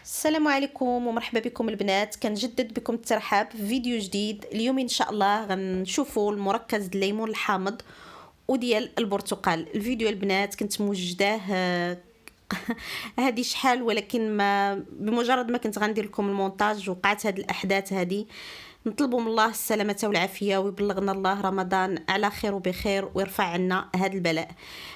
السلام عليكم ومرحبا بكم البنات، كنجدد بكم الترحاب في فيديو جديد. اليوم ان شاء الله غنشوفوا المركز ديال الليمون الحامض وديال البرتقال. الفيديو البنات كنت موجداه هذه شحال، ولكن ما بمجرد ما كنت غندير لكم المونتاج وقعت هذه الاحداث هذه. نطلبوا من الله السلامه والعافيه ويبلغنا الله رمضان على خير وبخير ويرفع عنا هذا البلاء.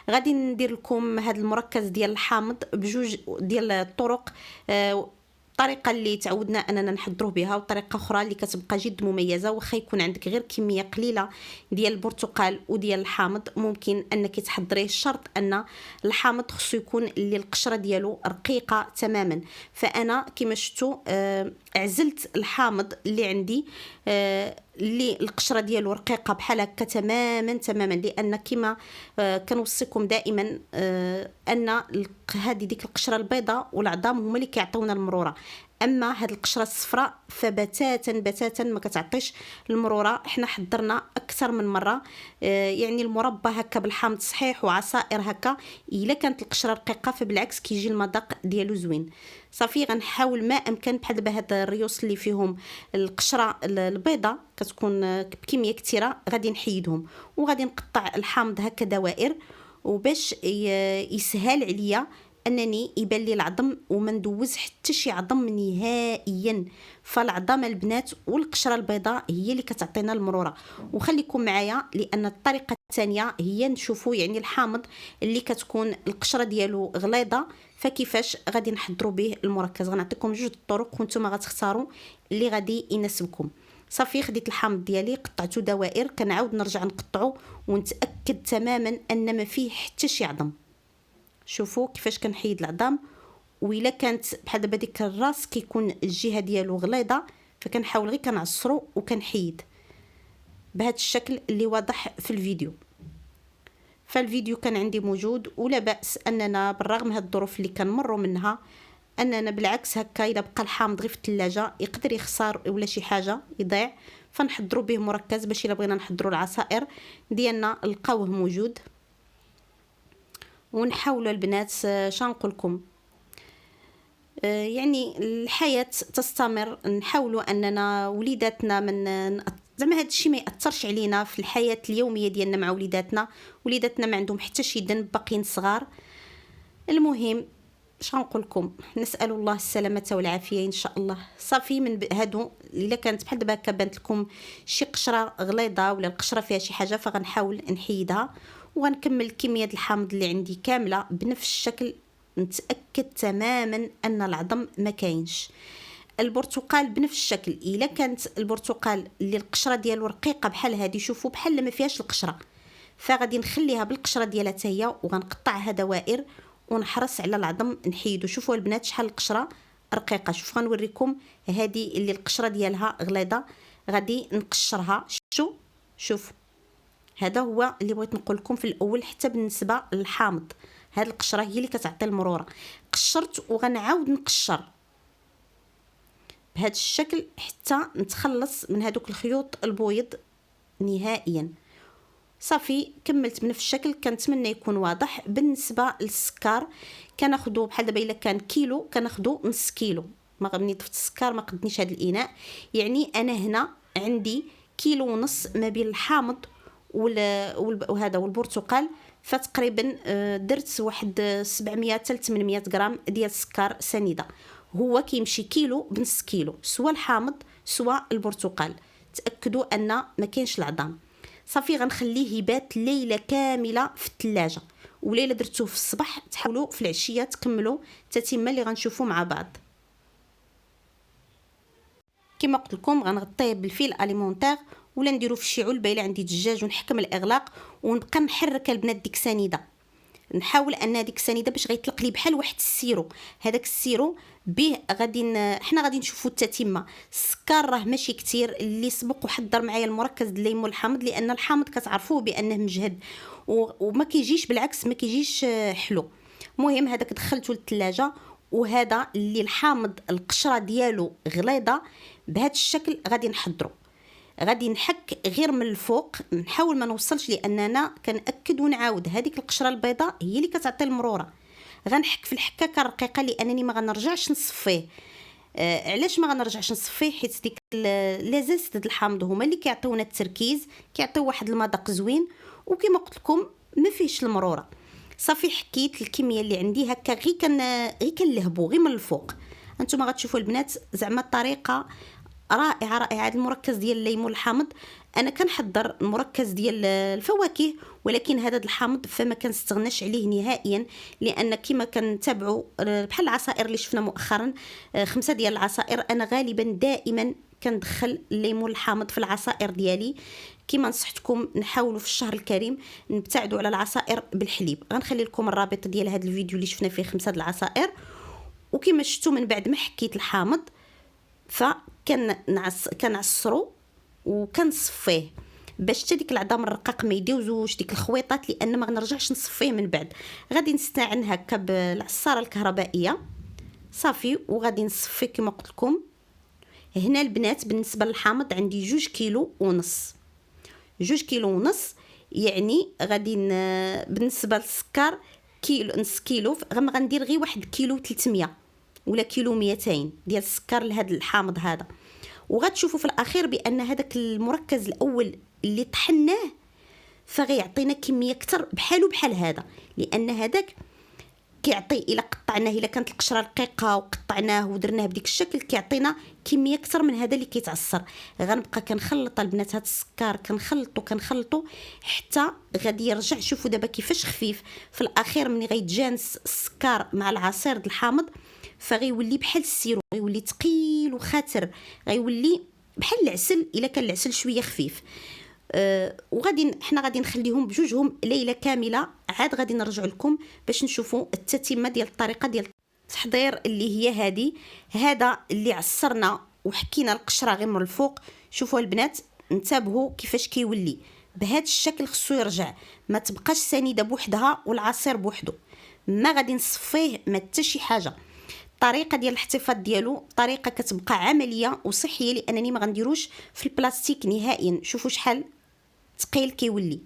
غادي ندير لكم هذا المركز ديال الحامض بجوج ديال الطرق. الطريقه اللي تعودنا اننا نحضروه بها وطريقه اخرى اللي كتبقى جد مميزه، واخا يكون عندك غير كميه قليله ديال البرتقال وديال الحامض ممكن انك تحضريه. الشرط ان الحامض خصو يكون اللي القشره ديالو رقيقه تماما. فانا كما شفتوا عزلت الحامض اللي عندي اللي القشره ديالو رقيقه بحال هكا تماما تماما، لان كما كنوصيكم دائما ان هذه ديك القشره البيضاء والعظام هما اللي كيعطيونا المروره. اما هاد القشره الصفراء فبتاتا ما كتعطيش المروره. احنا حضرنا اكثر من مره يعني المربى هكا بالحامض صحيح وعصائر هكا، الا كانت القشره رقيقه فبالعكس كيجي المذاق ديالو زوين. صافي غنحاول ما امكن بحال دابا هاد الريوس اللي فيهم القشره البيضاء كتكون بكميه كثيره غادي نحيدهم، وغادي نقطع الحامض هكا دوائر، وباش يسهل عليا انني يبان لي العظم وما ندوز حتى شي عظم نهائيا. فالعظام البنات والقشره البيضاء هي اللي كتعطينا المروره. وخليكم معايا لان الطريقه الثانيه هي نشوفوا يعني الحامض اللي كتكون القشره ديالو غليظه، فكيفاش غادي نحضروا به المركز. غنعطيكم جوج الطرق وانتم غتختاروا اللي غادي يناسبكم. صافي خديت الحامض ديالي قطعته دوائر، كنعاود نرجع نقطعه ونتاكد تماما ان ما فيه حتى شي عظم. شوفوا كيفاش كنحيد العظام، وإلا كانت بحال دابا ديك الراس كيكون الجهه ديالو غليظه فكنحاول غير كنعصرو وكنحيد بهذا الشكل اللي واضح في الفيديو. فالفيديو كان عندي موجود، ولا بأس اننا بالرغم هاد الظروف اللي كنمروا منها اننا بالعكس هكا الا بقى الحامض غير في الثلاجه يقدر يخسر ولا شي حاجه يضيع، فنحضروا به مركز باش الا بغينا نحضروا العصائر ديالنا لقاوه موجود. ونحاولوا البنات شنقول لكم يعني الحياه تستمر، نحاولوا اننا وليداتنا من زعما هذا الشيء ما ياثرش علينا في الحياه اليوميه ديالنا مع وليداتنا ما عندهم حتى شي ذنب، باقيين صغار. المهم شنقول لكم، نسال الله السلامه والعافيه ان شاء الله. صافي من هادو الا كانت بحال دابا هكا بانت لكم شي قشره غليظه ولا القشره فيها شي حاجه فغنحاول نحيدها، وغنكمل كميه الحامض اللي عندي كامله بنفس الشكل. نتاكد تماما ان العظم ما كاينش. البرتقال بنفس الشكل، الا كانت البرتقال اللي القشره ديالو رقيقه بحال هذه، شوفوا بحال ما فيهاش القشره، فغادي نخليها بالقشره ديالها حتى هي وغنقطعها دوائر ونحرص على العظم نحيدو. شوفوا البنات شحال القشره رقيقه. شوف غنوريكم هذه اللي القشره ديالها غليظه غادي نقشرها. شوف هذا هو اللي بغيت نقول لكم في الاول. حتى بالنسبه للحامض هاد القشره هي اللي كتعطي المروره. قشرت وغنعاود نقشر بهذا الشكل حتى نتخلص من هذوك الخيوط البويض نهائيا. صافي كملت بنفس الشكل. كنتمنى يكون واضح. بالنسبه للسكر كناخذوا بحال دابا الا كان كيلو كناخذوا نص كيلو. ما غني ضفت السكر ما قدنيش هذا الاناء، يعني انا هنا عندي كيلو ونص ما بين الحامض وهذا والبرتقال. فتقريبا درت واحد 700 حتى 800 غرام ديال السكر سنيده. هو كيمشي كيلو بنص كيلو، سواء الحامض سواء البرتقال. تاكدوا ان ما كاينش العظام. صافي غنخليه يبات ليله كامله في الثلاجه، وليله درتوه في الصباح تحاولوا في العشيه تكملوا التتمه اللي غنشوفوا مع بعض. كما قلت لكم غنغطيه بالفيل اليمونتير ولا نديرو في شي علبه الا عندي دجاج ونحكم الاغلاق ونبقى نحرك البنات ديك سنيده. نحاول ان ديك السنيده باش غيطلق لي بحال واحد السيرو. هذاك السيرو به غادي حنا غادي نشوفوا التتمه. السكر راه ماشي كتير. اللي سبق وحضر معايا المركز ديال الليمون الحامض، لان الحامض كتعرفوه بانه مجهد وما كيجيش بالعكس ما كيجيش حلو. المهم هذاك دخلته للثلاجه. وهذا اللي الحامض القشره ديالو غليظه بهذا الشكل غادي نحضره. غادي نحك غير من الفوق، نحاول ما نوصلش لاننا كنأكد ونعاود هذيك القشره البيضاء هي اللي كتعطي المروره. غنحك في الحكاكه الرقيقه لانني ما غنرجعش نصفيه. علاش ما غنرجعش نصفيه؟ حيت ديك لازاز د الحامض هما اللي كيعطيونا التركيز، كيعطيو واحد المذاق زوين، وكما قلت لكم ما فيهش المروره. صافي حكيت الكميه اللي عندي هكا، غير كنلهبو غير من الفوق. انتم غتشوفوا البنات زعما الطريقه رائعه رائعه. هذا المركز ديال الليمون الحامض انا كنحضر المركز ديال الفواكه، ولكن هذا الحامض فما كنستغناش عليه نهائيا، لان كما كنتابعوا بحال العصائر اللي شفنا مؤخرا 5 ديال العصائر، انا غالبا دائما كندخل الليمون الحامض في العصائر ديالي. كما نصحتكم نحاولوا في الشهر الكريم نبتعدوا على العصائر بالحليب. غنخلي لكم الرابط ديال هذا الفيديو اللي شفنا فيه 5 العصائر. وكما شفتوا من بعد ما حكيت الحامض كنعصرو وكنصفيه باش حتى ديك العظام الرقاق ما يدوزوش ديك الخويطات، لان ما غنرجعش نصفيه من بعد. غادي نستعن هكا بالعصاره الكهربائيه صافي، وغادي نصفي كما قلت لكم. هنا البنات بالنسبه للحامض عندي 2 كيلو ونص. 2 كيلو ونص يعني غادي بالنسبه للسكر كيلو نص كيلو، غندير غير 1 كيلو 300 ولا كيلو 200 ديال السكر لهذا الحامض هذا. وغتشوفوا في الاخير بان هذاك المركز الاول اللي طحناه فغيعطينا كميه اكثر بحال هذا، لان هذاك كيعطي الا قطعناه، الا كانت القشره رقيقه وقطعناه ودرناه بديك الشكل كيعطينا كميه اكثر من هذا اللي كيتعصر. غنبقى كنخلط البنات هذا السكر، كنخلطو حتى غادي يرجع. شوفوا دابا كيفاش خفيف في الاخير ملي غيتجانس السكر مع العصير د الحامض، فغيولي بحال السيرو، غيولي ثقيل وخاتر، غيولي بحال العسل الا كان العسل شويه خفيف. وغادي حنا غادي نخليهم بجوجهم ليله كامله، عاد غادي نرجع لكم باش نشوفوا التتمه ديال الطريقه ديال التحضير اللي هي هذا اللي عصرنا وحكينا القشره غير من الفوق. شوفوا البنات انتبهوا كيفاش كيولي بهذا الشكل، خصو يرجع، ما تبقاش سنيده بوحدها والعصير بوحدو، ما غادي نصفيه ما حتى شي حاجه. الطريقه ديال الاحتفاظ ديالو طريقه كتبقى عمليه وصحيه، لانني ما غنديروش في البلاستيك نهائيا. شوفوا شحال ثقيل كيولي.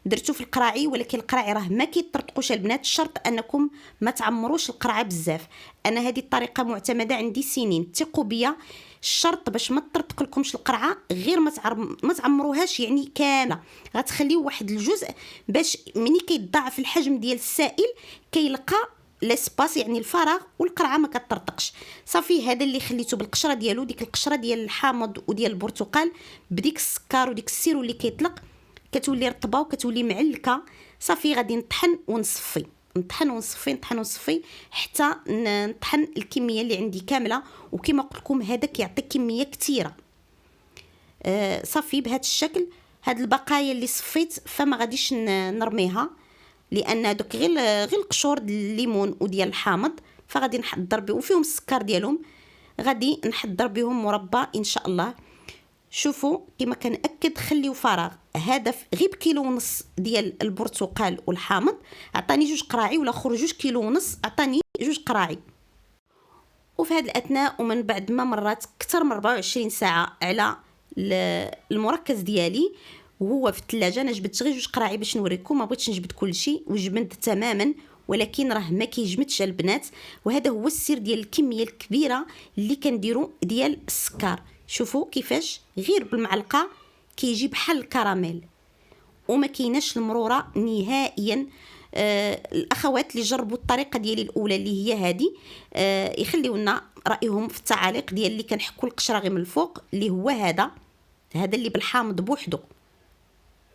درتو في القراعي، ولكن القراعي راه ما كيطرطقوش البنات، الشرط انكم ما تعمروش القرعه بزاف. انا هذه الطريقه معتمده عندي سنين، ثقوا بيا. الشرط باش ما تطرطق لكمش القرعه غير ما تعمروهاش يعني كامله، غتخليو واحد الجزء باش ملي كيتضاعف الحجم ديال السائل كيلقى لاسباس يعني الفراغ والقرعه ما كتطرطقش. صافي هذا اللي خليته بالقشره ديالو، ديك القشره ديال الحامض وديال البرتقال بديك السكر وديك السيرو اللي كيطلق كتولي رطبه وكتولي معلكه. صافي غادي نطحن ونصفي حتى نطحن الكميه اللي عندي كامله. وكما قلت لكم هذا كيعطي كميه كثيره. صافي بهذا الشكل. هاد البقايا اللي صفيت فما غاديش نرميها، لان دوك غير القشور ديال الليمون وديال الحامض، فغادي نحضر بهم وفيهم السكر ديالهم، غادي نحضر بهم مربى ان شاء الله. شوفوا كما كنأكد خليو فراغ. هذا غير بكيلو ونص ديال البرتقال والحامض عطاني 2 قراعي، ولا خرج 2 كيلو ونص عطاني 2 قراعي. وفي هذا الاثناء ومن بعد ما مرات اكثر من 24 ساعه على المركز ديالي وهو في الثلاجه، انا جبت غير 2 قراعي باش نوريكم، ما بغيتش نجبد كلشي وجبنت تماما، ولكن راه ما كيجمدش البنات. وهذا هو السر ديال الكميه الكبيره اللي كنديروا ديال السكر. شوفوا كيفاش غير بالمعلقه كيجي بحال الكراميل وما كايناش المروره نهائيا. الاخوات اللي جربوا الطريقه ديالي الاولى اللي هي هذه يخليو لنا رايهم في التعاليق ديال اللي كنحكوا القشره غير من الفوق، اللي هو هذا اللي بالحامض بوحدو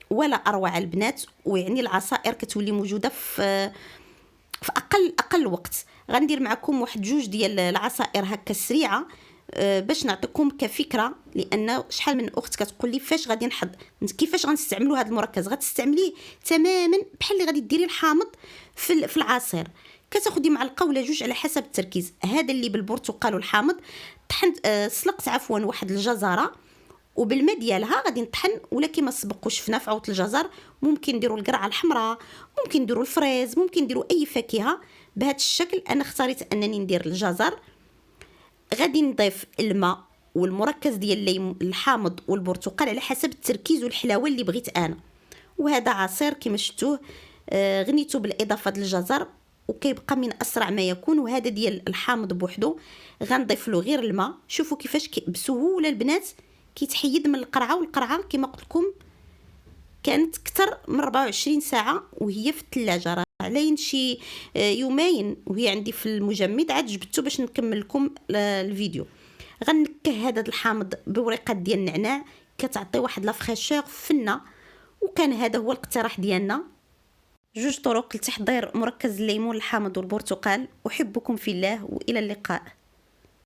ولا اروع البنات. ويعني العصائر كتولي موجوده في اقل وقت. غندير معكم واحد 2 ديال العصائر هكا سريعه باش نعطيكم كفكره، لان شحال من اخت كتقول لي كيفاش غنستعملوا هذا المركز. غتستعمليه تماما بحال اللي غادي ديري الحامض في العصير، كتاخدي معلقه ولا 2 على حسب التركيز. هذا اللي بالبرتقال والحامض طحنت سلقت عفوا واحد الجزره وبالماء ديالها غادي نطحن، ولا كما سبق وشفنا في عود الجزر ممكن نديروا القرعه الحمراء، ممكن نديروا الفريز، ممكن نديروا اي فاكهه بهذا الشكل. انا اختاريت انني ندير الجزر. غادي نضيف الماء والمركز ديال الحامض والبرتقال على حسب التركيز والحلاوه اللي بغيت انا. وهذا عصير كما شفتوه غنيته بالاضافه ديال الجزر وكيبقى من اسرع ما يكون. وهذا ديال الحامض بوحدو غنضيف له غير الماء. شوفوا كيفاش بسهوله البنات كيتحيد من القرعه، والقرعه كما قلت لكم كانت اكثر من 24 ساعه وهي في الثلاجه، راه علين شي يومين وهي عندي في المجمد. عاد جبدته باش نكمل لكم الفيديو. غنكه هذا الحامض بوريقات ديال النعناع، كتعطي واحد لا فخاشور فنه. وكان هذا هو الاقتراح ديالنا، جوج طرق لتحضير مركز الليمون الحامض والبرتقال. احبكم في الله والى اللقاء.